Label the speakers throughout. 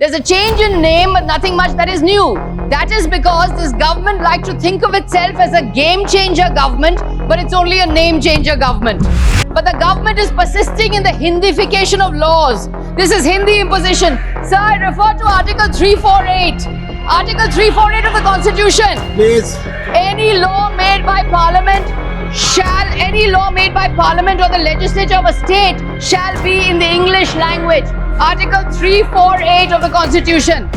Speaker 1: There's a change in name, but nothing much that is new. That is because this government likes to think of itself as a game changer government, but it's only a name changer government. But the government is persisting in the Hindification of laws. This is Hindi imposition. Sir, I refer to Article 348. Article 348 of the Constitution.
Speaker 2: Please.
Speaker 1: Any law made by Parliament or the legislature of a state shall be in the English language. Article 348 of the Constitution.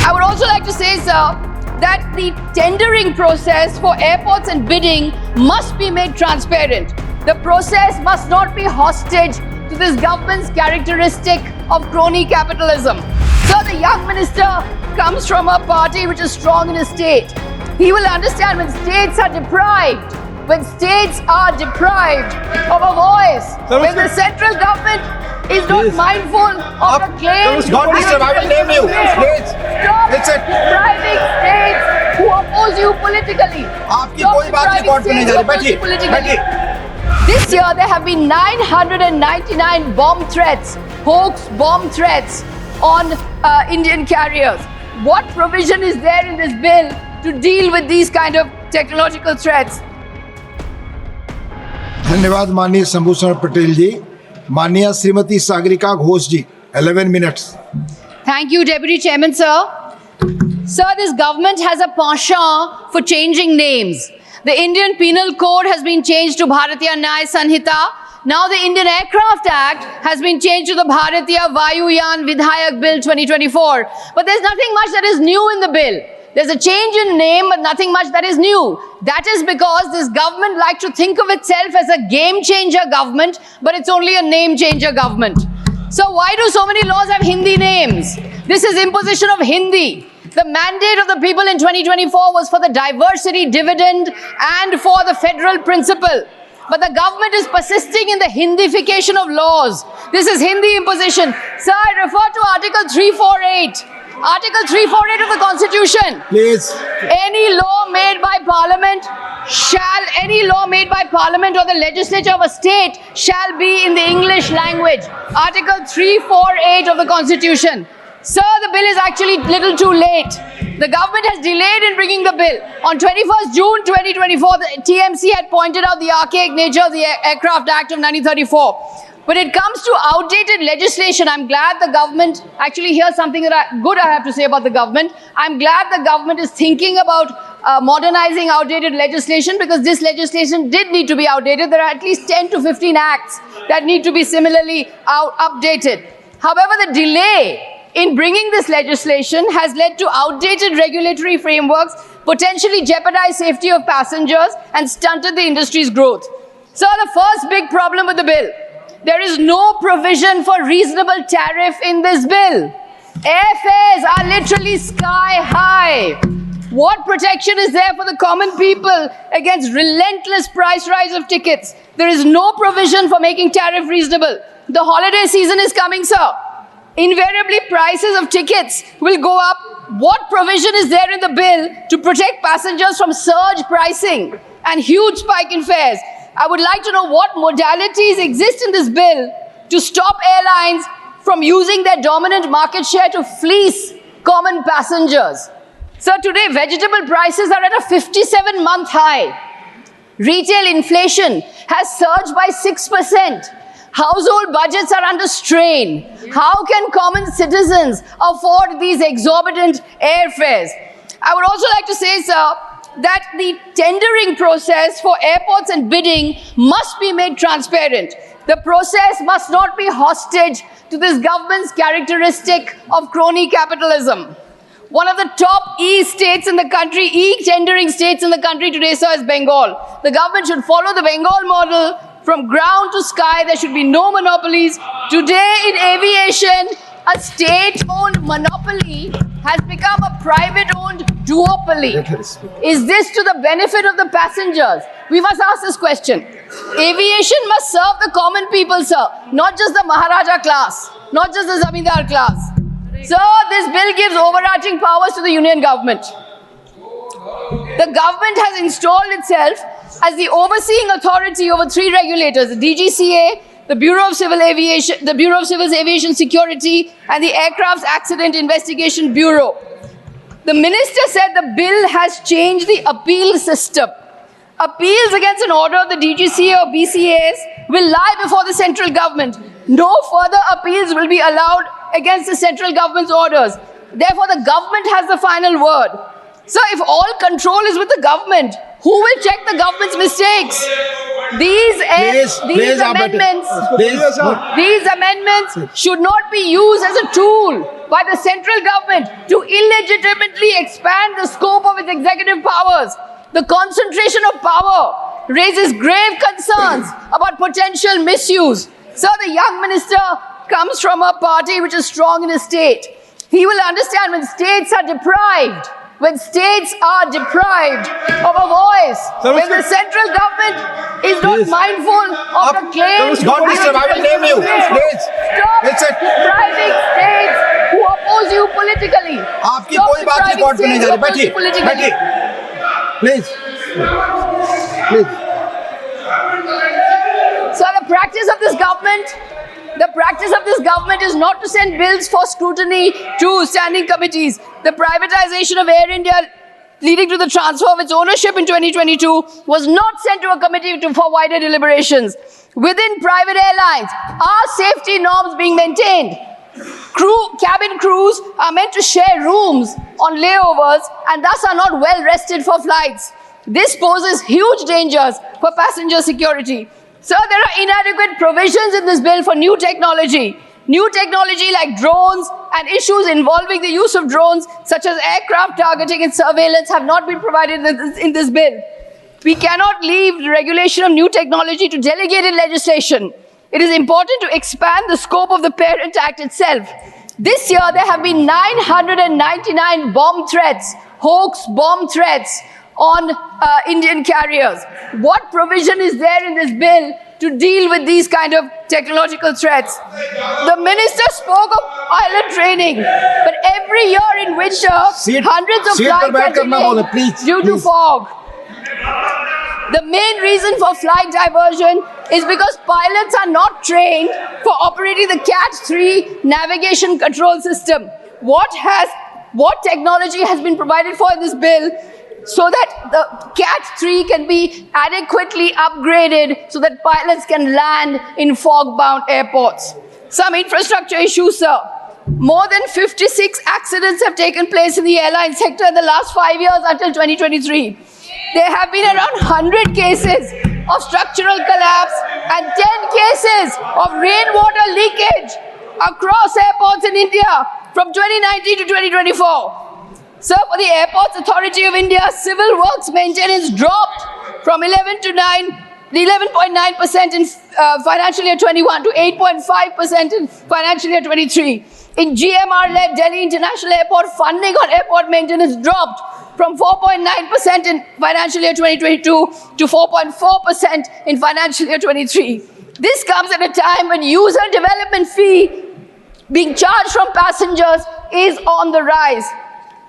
Speaker 1: I would also like to say, sir, that the tendering process for airports and bidding must be made transparent. The process must not be hostage to this government's characteristic of crony capitalism. So the young minister comes from a party which is strong in a state. He will understand when states are deprived of a voice, when the central government is not mindful of the claims.
Speaker 2: God, Mr. I will name you. Please.
Speaker 1: Stop depriving states who oppose you politically.
Speaker 2: आपकी कोई बात record में नहीं जा रही. बैठिए.
Speaker 1: This year there have been 999 bomb threats, hoax bomb threats on Indian carriers. What provision is there in this bill to deal with these kind of technological threats?
Speaker 2: धन्यवाद माननीय शंभूषण पटेल जी. माननीय श्रीमती सागरिका घोष जी, 11 minutes.
Speaker 1: Thank you, Deputy Chairman, sir. Sir, this government has a penchant for changing names. The Indian Penal Code has been changed to Bharatiya Nyaya Sanhita. Now the Indian Aircraft Act has been changed to the Bharatiya Vayuyan Vidhayak Bill 2024. But there's nothing much that is new in the bill. There's a change in name, but nothing much that is new. That is because this government likes to think of itself as a game changer government, but it's only a name changer government. So why do so many laws have Hindi names? This is imposition of Hindi. The mandate of the people in 2024 was for the diversity dividend and for the federal principle. But the government is persisting in the Hindification of laws. This is Hindi imposition. Sir, I refer to Article 348. Article 348 of the Constitution.
Speaker 2: Please.
Speaker 1: Any law made by Parliament or the legislature of a state shall be in the English language. Article 348 of the Constitution. Sir, the bill is actually little too late. The government has delayed in bringing the bill. On 21st June 2024, the TMC had pointed out the archaic nature of the Aircraft Act of 1934. When it comes to outdated legislation, I'm glad the government, actually here's something that I have to say about the government. I'm glad the government is thinking about modernizing outdated legislation, because this legislation did need to be outdated. There are at least 10 to 15 acts that need to be similarly updated. However, the delay in bringing this legislation has led to outdated regulatory frameworks, potentially jeopardized safety of passengers and stunted the industry's growth. So the first big problem with the bill, there is no provision for reasonable tariff in this bill. Airfares are literally sky high. What protection is there for the common people against relentless price rise of tickets? There is no provision for making tariff reasonable. The holiday season is coming, sir. Invariably, prices of tickets will go up. What provision is there in the bill to protect passengers from surge pricing and huge spike in fares? I would like to know what modalities exist in this bill to stop airlines from using their dominant market share to fleece common passengers. So today, vegetable prices are at a 57-month high. Retail inflation has surged by 6%. Household budgets are under strain. How can common citizens afford these exorbitant airfares? I would also like to say, sir, that the tendering process for airports and bidding must be made transparent. The process must not be hostage to this government's characteristic of crony capitalism. One of the top e-tendering states in the country today, sir, is Bengal. The government should follow the Bengal model. From ground to sky, there should be no monopolies. Today in aviation, a state-owned monopoly has become a private-owned duopoly. Is this to the benefit of the passengers? We must ask this question. Aviation must serve the common people, sir, not just the Maharaja class, not just the Zamindar class. So this bill gives overarching powers to the union government. The government has installed itself as the overseeing authority over three regulators, the DGCA, the Bureau of Civil Aviation, the Bureau of Civil Aviation Security, and the Aircraft Accident Investigation Bureau. The minister said the bill has changed the appeal system. Appeals against an order of the DGCA or BCAS will lie before the central government. No further appeals will be allowed against the central government's orders. Therefore, the government has the final word. So if all control is with the government, who will check the government's mistakes? These amendments should not be used as a tool by the central government to illegitimately expand the scope of its executive powers. The concentration of power raises grave concerns about potential misuse. So the young minister comes from a party which is strong in a state. He will understand when states are deprived of a voice, when the central government is not mindful of the claims.
Speaker 2: God disturb, I will name you. Please.
Speaker 1: Stop depriving states who oppose you politically.
Speaker 2: आपकी कोई बात record पे नहीं जा रही. बैठिए, बैठिए. Please. Please.
Speaker 1: So the practice of this government is not to send bills for scrutiny to standing committees. The privatization of Air India leading to the transfer of its ownership in 2022 was not sent to a committee for wider deliberations. Within private airlines, are safety norms being maintained? Cabin crews are meant to share rooms on layovers and thus are not well rested for flights. This poses huge dangers for passenger security. So there are inadequate provisions in this bill for new technology. New technology like drones and issues involving the use of drones such as aircraft targeting and surveillance have not been provided in this bill. We cannot leave the regulation of new technology to delegated legislation. It is important to expand the scope of the Parent Act itself. This year, there have been 999 bomb threats, hoax bomb threats on Indian carriers. What provision is there in this bill to deal with these kind of technological threats? The minister spoke of pilot training, but every year in winter, hundreds of flights are delayed due to fog. The main reason for flight diversion is because pilots are not trained for operating the CAT-3 navigation control system. What technology has been provided for in this bill so that the CAT-3 can be adequately upgraded so that pilots can land in fog-bound airports? Some infrastructure issues, sir. More than 56 accidents have taken place in the airline sector in the last 5 years until 2023. There have been around 100 cases of structural collapse and 10 cases of rainwater leakage across airports in India from 2019 to 2024. So for the Airports Authority of India, civil works maintenance dropped from 11.9% in financial year 21 to 8.5% in financial year 23. In GMR-led Delhi International Airport, funding on airport maintenance dropped from 4.9% in financial year 2022 to 4.4% in financial year 23. This comes at a time when user development fee being charged from passengers is on the rise.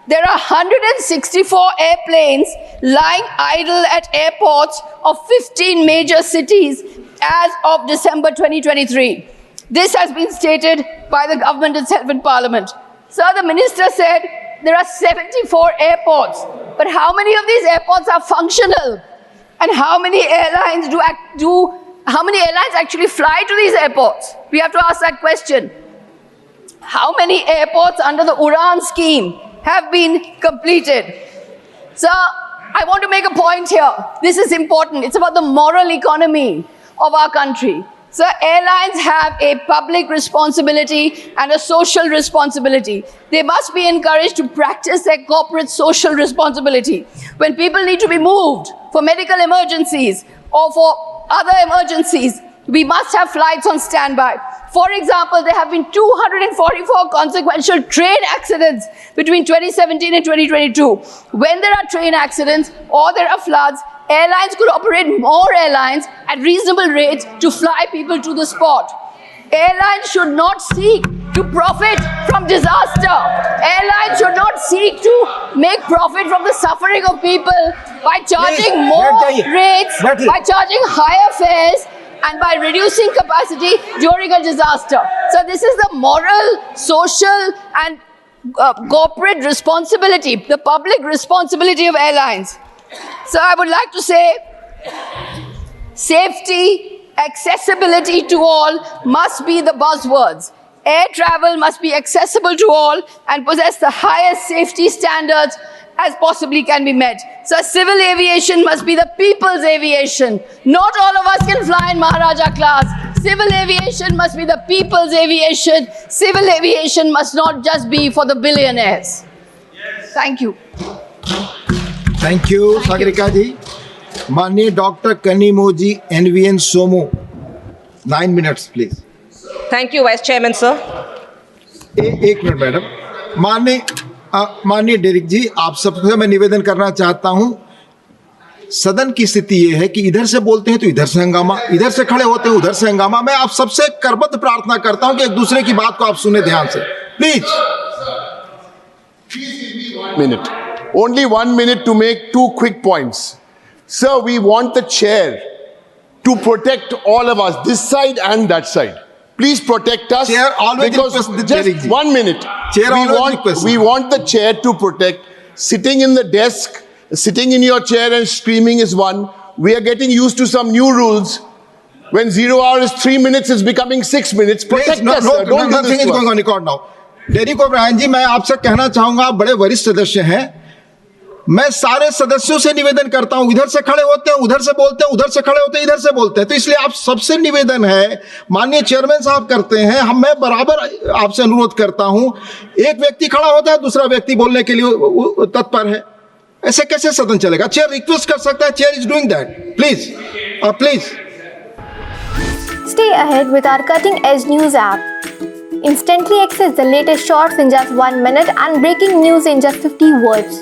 Speaker 1: There are 164 airplanes lying idle at airports of 15 major cities as of December 2023. This has been stated by the government itself in Parliament. So the minister said there are 74 airports, but how many of these airports are functional? And how many airlines actually fly to these airports? We have to ask that question. How many airports under the UDAN scheme have been completed? So I want to make a point here. This is important. It's about the moral economy of our country. So airlines have a public responsibility and a social responsibility. They must be encouraged to practice their corporate social responsibility. When people need to be moved for medical emergencies or for other emergencies, we must have flights on standby. For example, there have been 244 consequential train accidents between 2017 and 2022. When there are train accidents or there are floods, airlines could operate more airlines at reasonable rates to fly people to the spot. Airlines should not seek to profit from disaster. Airlines should not seek to make profit from the suffering of people by charging more rates, by charging higher fares, and by reducing capacity during a disaster. So this is the moral, social and corporate responsibility, the public responsibility of airlines. So I would like to say safety, accessibility to all must be the buzzwords. Air travel must be accessible to all and possess the highest safety standards as possibly can be met. So civil aviation must be the people's aviation. Not all of us can fly in Maharaja class. Civil aviation must be the people's aviation. Civil aviation must not just be for the billionaires. Thank you.
Speaker 2: Thank you Sagarika ji. माननीय doctor Kanimozhi NVN Somu, 9 minutes please.
Speaker 3: Thank you, Vice Chairman, sir.
Speaker 2: एक minute madam. माननीय Derek ji, आप सबसे मैं निवेदन करना चाहता हूं, सदन की स्थिति यह है कि इधर से बोलते हैं तो इधर से हंगामा, इधर से खड़े होते हैं उधर से हंगामा. मैं आप सबसे करबद्ध प्रार्थना करता हूं कि एक दूसरे की बात को आप सुने ध्यान से, please.
Speaker 4: Minute. Only 1 minute to make 2 quick points. Sir, we want the chair to protect all of us, this side and that side. Please protect us.
Speaker 2: Chair always
Speaker 4: because
Speaker 2: request the
Speaker 4: just
Speaker 2: chairing.
Speaker 4: 1 minute.
Speaker 2: Chair always request.
Speaker 4: We want the chair to protect. Sitting in the desk, sitting in your chair and screaming is one. We are getting used to some new rules. When 0 hour is 3 minutes, it's becoming 6 minutes. Protect us, sir. Don't do this to us.
Speaker 2: Record now. Derek O'Brien ji, मैं आपसे कहना चाहूंगा, आप बड़े वरिष्ठ सदस्य हैं. मैं सारे सदस्यों से निवेदन करता हूं, इधर से खड़े होते हैं उधर से बोलते हैं, उधर से खड़े होते हैं इधर से बोलते हैं. तो इसलिए आप सबसे निवेदन है, माननीय चेयरमैन साहब करते हैं, मैं बराबर आपसे अनुरोध करता हूं. एक व्यक्ति खड़ा होता है, दूसरा व्यक्ति बोलने के लिए तत्पर है. ऐसे कैसे सदन चलेगा? चेयर रिक्वेस्ट कर सकता है. Chair is doing that. Please please.
Speaker 5: Stay ahead with our cutting edge news app. Instantly access the latest shorts in just 1 minute and breaking news in just 50 words.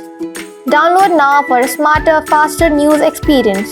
Speaker 5: Download now for a smarter, faster news experience.